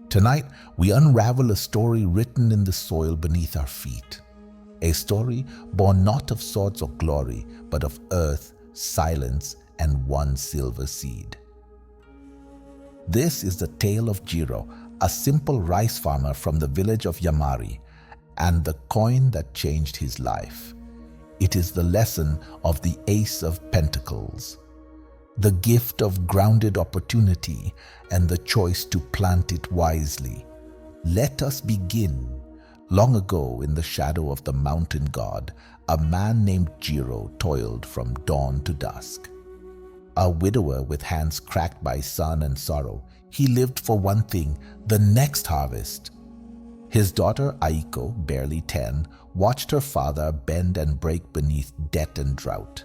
Tonight, we unravel a story written in the soil beneath our feet. A story born not of swords or glory, but of earth, silence, and one silver seed. This is the tale of Jiro, a simple rice farmer from the village of Yamari, and the coin that changed his life. It is the lesson of the Ace of Pentacles, the gift of grounded opportunity, and the choice to plant it wisely. Let us begin. Long ago, in the shadow of the mountain god, a man named Jiro toiled from dawn to dusk. A widower with hands cracked by sun and sorrow, he lived for one thing, the next harvest. His daughter Aiko, barely 10, watched her father bend and break beneath debt and drought.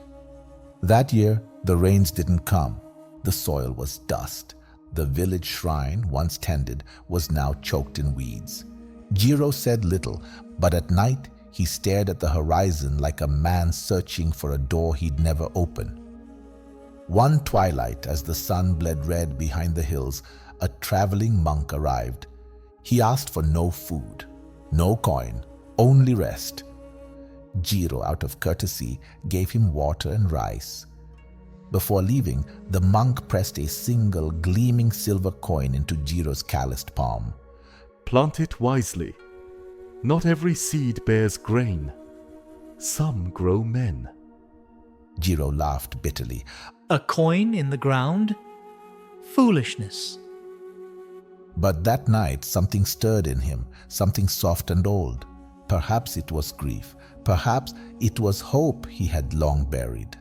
That year, the rains didn't come. The soil was dust. The village shrine, once tended, was now choked in weeds. Jiro said little, but at night he stared at the horizon like a man searching for a door he'd never open. One twilight, as the sun bled red behind the hills, a traveling monk arrived. He asked for no food, no coin, only rest. Jiro, out of courtesy, gave him water and rice. Before leaving, the monk pressed a single gleaming silver coin into Jiro's calloused palm. Plant it wisely. Not every seed bears grain. Some grow men. Jiro laughed bitterly. A coin in the ground? Foolishness. But that night something stirred in him, something soft and old. Perhaps it was grief. Perhaps it was hope he had long buried.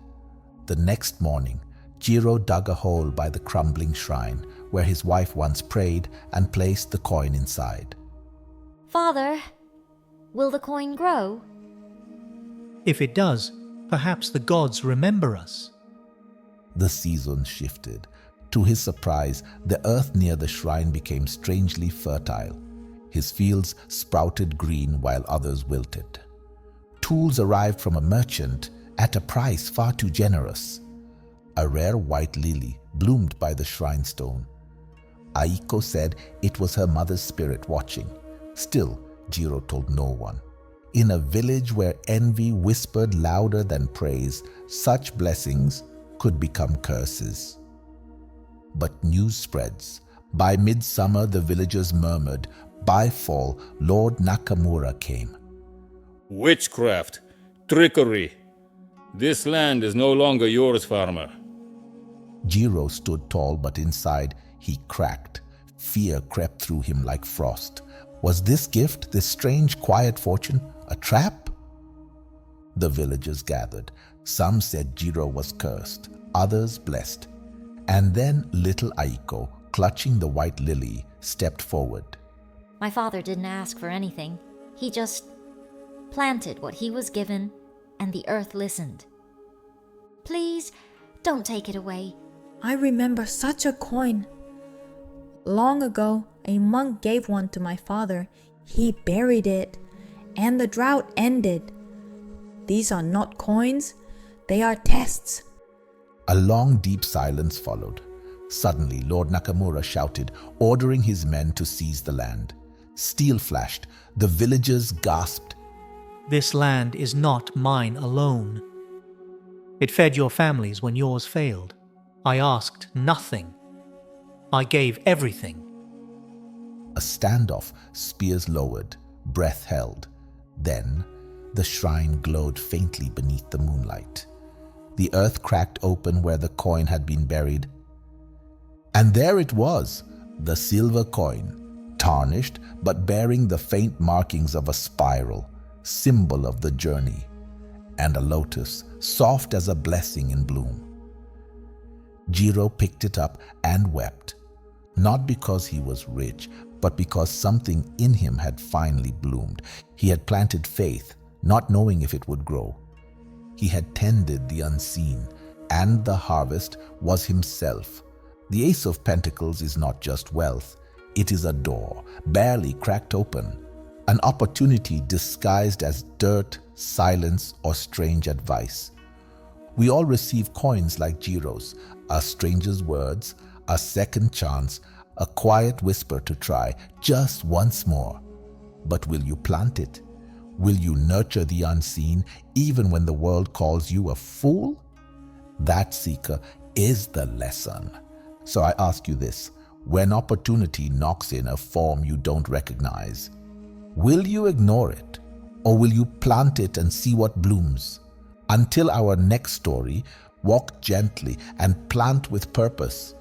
The next morning, Jiro dug a hole by the crumbling shrine where his wife once prayed and placed the coin inside. Father, will the coin grow? If it does, perhaps the gods remember us. The season shifted. To his surprise, the earth near the shrine became strangely fertile. His fields sprouted green while others wilted. Tools arrived from a merchant at a price far too generous. A rare white lily bloomed by the shrine stone. Aiko said it was her mother's spirit watching. Still, Jiro told no one. In a village where envy whispered louder than praise, such blessings could become curses. But news spreads. By midsummer, the villagers murmured. By fall, Lord Nakamura came. Witchcraft, trickery. This land is no longer yours, farmer. Jiro stood tall, but inside he cracked. Fear crept through him like frost. Was this gift, this strange quiet fortune, a trap? The villagers gathered. Some said Jiro was cursed, others blessed. And then little Aiko, clutching the white lily, stepped forward. My father didn't ask for anything. He just planted what he was given, and the earth listened. Please, don't take it away. I remember such a coin. Long ago, a monk gave one to my father. He buried it, and the drought ended. These are not coins, they are tests. A long, deep silence followed. Suddenly, Lord Nakamura shouted, ordering his men to seize the land. Steel flashed. The villagers gasped. This land is not mine alone. It fed your families when yours failed. I asked nothing. I gave everything. A standoff, spears lowered, breath held. Then, the shrine glowed faintly beneath the moonlight. The earth cracked open where the coin had been buried. And there it was, the silver coin, tarnished but bearing the faint markings of a spiral, symbol of the journey, and a lotus, soft as a blessing in bloom. Jiro picked it up and wept, not because he was rich, but because something in him had finally bloomed. He had planted faith, not knowing if it would grow. He had tended the unseen, and the harvest was himself. The Ace of Pentacles is not just wealth, it is a door, barely cracked open, an opportunity disguised as dirt, silence, or strange advice. We all receive coins like Jiro's, a stranger's words, a second chance, a quiet whisper to try just once more. But will you plant it? Will you nurture the unseen even when the world calls you a fool? That, seeker, is the lesson. So I ask you this: when opportunity knocks in a form you don't recognize, will you ignore it, or will you plant it and see what blooms? Until our next story, walk gently and plant with purpose.